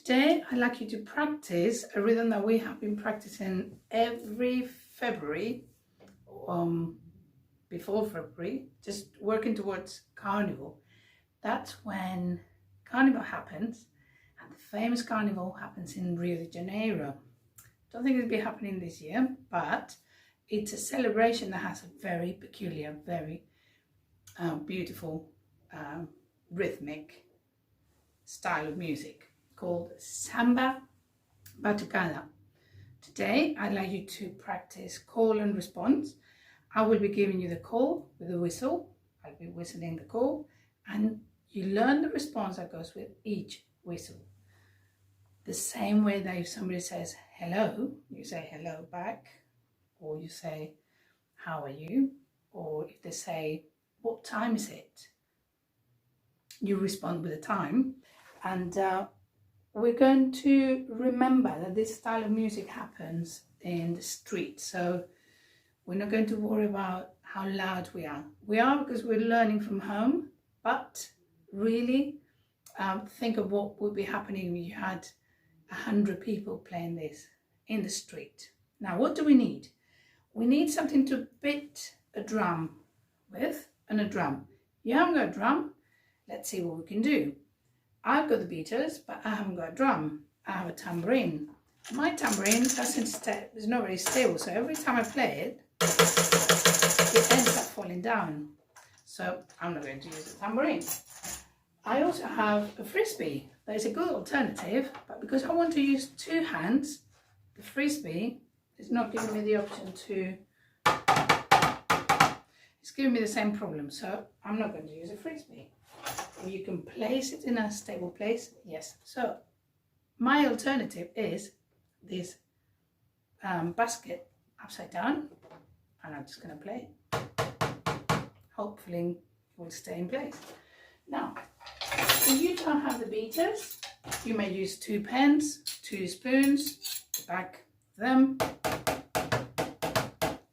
today I'd like you to practice a rhythm that we have been practicing every February, before February, just working towards Carnival. That's when Carnival happens, and the famous Carnival happens in Rio de Janeiro. Don't think it'll be happening this year, but it's a celebration that has a very peculiar, very beautiful, rhythmic style of music called Samba Batucada. Today I'd like you to practice call and response. I will be giving you the call with a whistle. I'll be whistling the call, and you learn the response that goes with each whistle. The same way that if somebody says hello, you say hello back, or you say how are you, or if they say what time is it, you respond with a time. And we're going to remember that this style of music happens in the street, so we're not going to worry about how loud we are. We are because we're learning from home, but really think of what would be happening if you had 100 people playing this in the street. Now, what do we need? We need something to beat a drum with, and a drum. You haven't got a drum? Let's see what we can do. I've got the beaters, but I haven't got a drum. I have a tambourine. My tambourine is not very stable, so every time I play it, it ends up falling down. So I'm not going to use a tambourine. I also have a frisbee. That is a good alternative, but because I want to use two hands, the frisbee is not giving me the option to, it's giving me the same problem, so I'm not going to use a frisbee. If you can place it in a stable place, yes. So my alternative is this basket upside down, and I'm just going to play. Hopefully it will stay in place. Now, if you don't have the beaters, you may use 2 pens, 2 spoons, the back of them,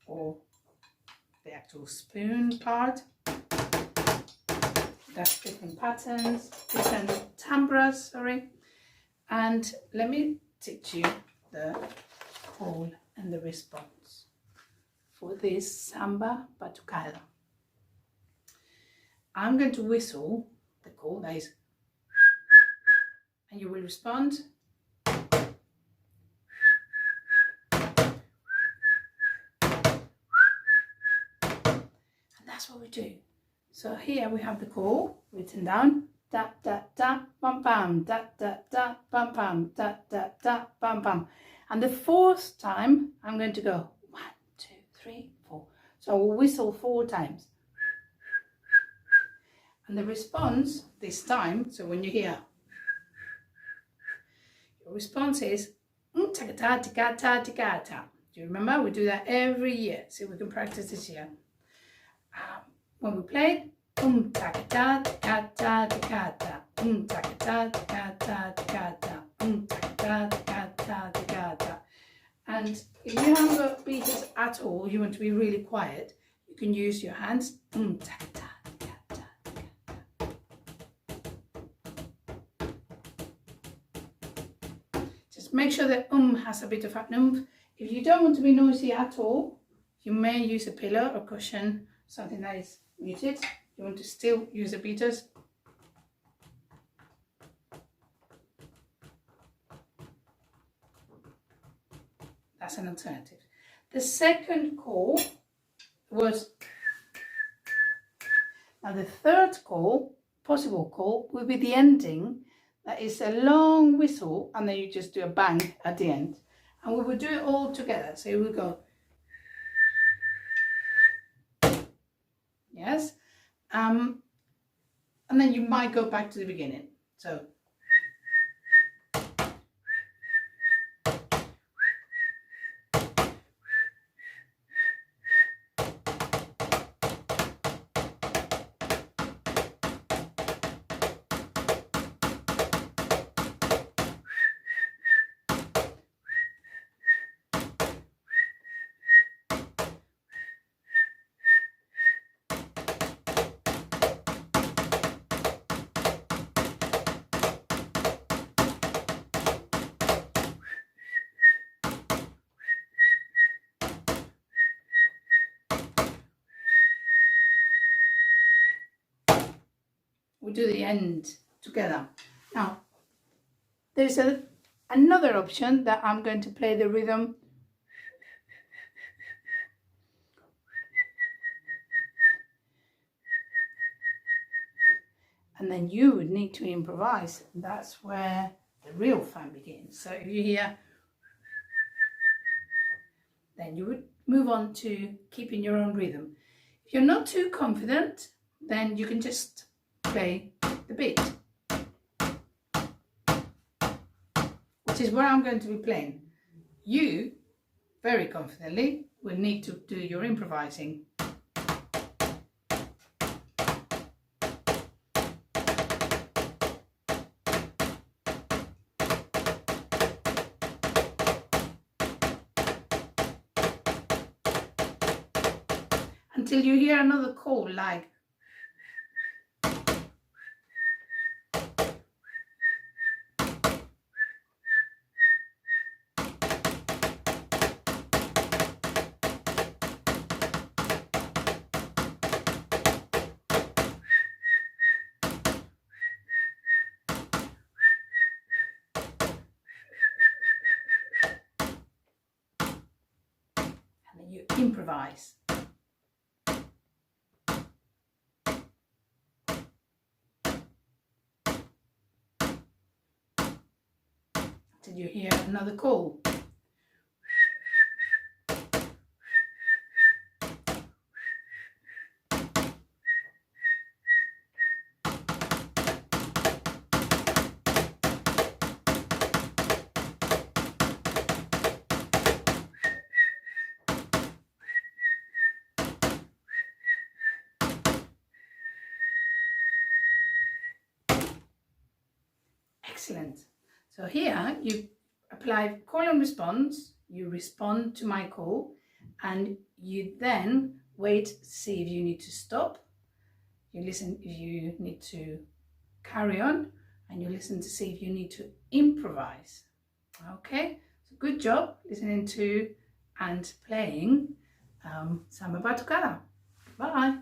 or the actual spoon part. That's different patterns, different timbres, and let me teach you the call and the response for this Samba Batucada. I'm going to whistle the call, that is, and you will respond. And that's what we do. So here we have the call written down. Da da da bam bam, da da da bam bam, da da da bam bam. And the 4th time I'm going to go 1, 2, 3, 4. So I will whistle 4 times. And the response this time, so when you hear, your response is ta-ka-ta, ta-ka-ta, ta-ka-ta. Do you remember? We do that every year. See if we can practice this year. When we played, ta-ka-ta, ta-ka-ta, ta-ka-ta, ta-ka-ta, ta-ka-ta, ta-ka-ta, ta-ka-ta, ta-ka-ta, ta-ka-ta. And if you haven't got beaters at all, you want to be really quiet, you can use your hands, ta-ka-ta. Make sure that has a bit of an oomph. If you don't want to be noisy at all, you may use a pillow or cushion, something that is muted. You want to still use the beaters. That's an alternative. The second call was, now the third call, possible call, will be the ending. That is a long whistle, and then you just do a bang at the end. And we will do it all together. So we will go, yes, and then you might go back to the beginning. So we do the end together. Now, there's another option that I'm going to play the rhythm. And then you would need to improvise. That's where the real fun begins. So if you hear, then you would move on to keeping your own rhythm. If you're not too confident, then you can just play the beat, which is where I'm going to be playing. You, very confidently, will need to do your improvising. Until you hear another call like and then you improvise. Did you hear another call? Excellent. So here you apply call and response, you respond to my call, and you then wait to see if you need to stop, you listen if you need to carry on, and you listen to see if you need to improvise. Okay, so good job listening to and playing Samba Batucada. Bye.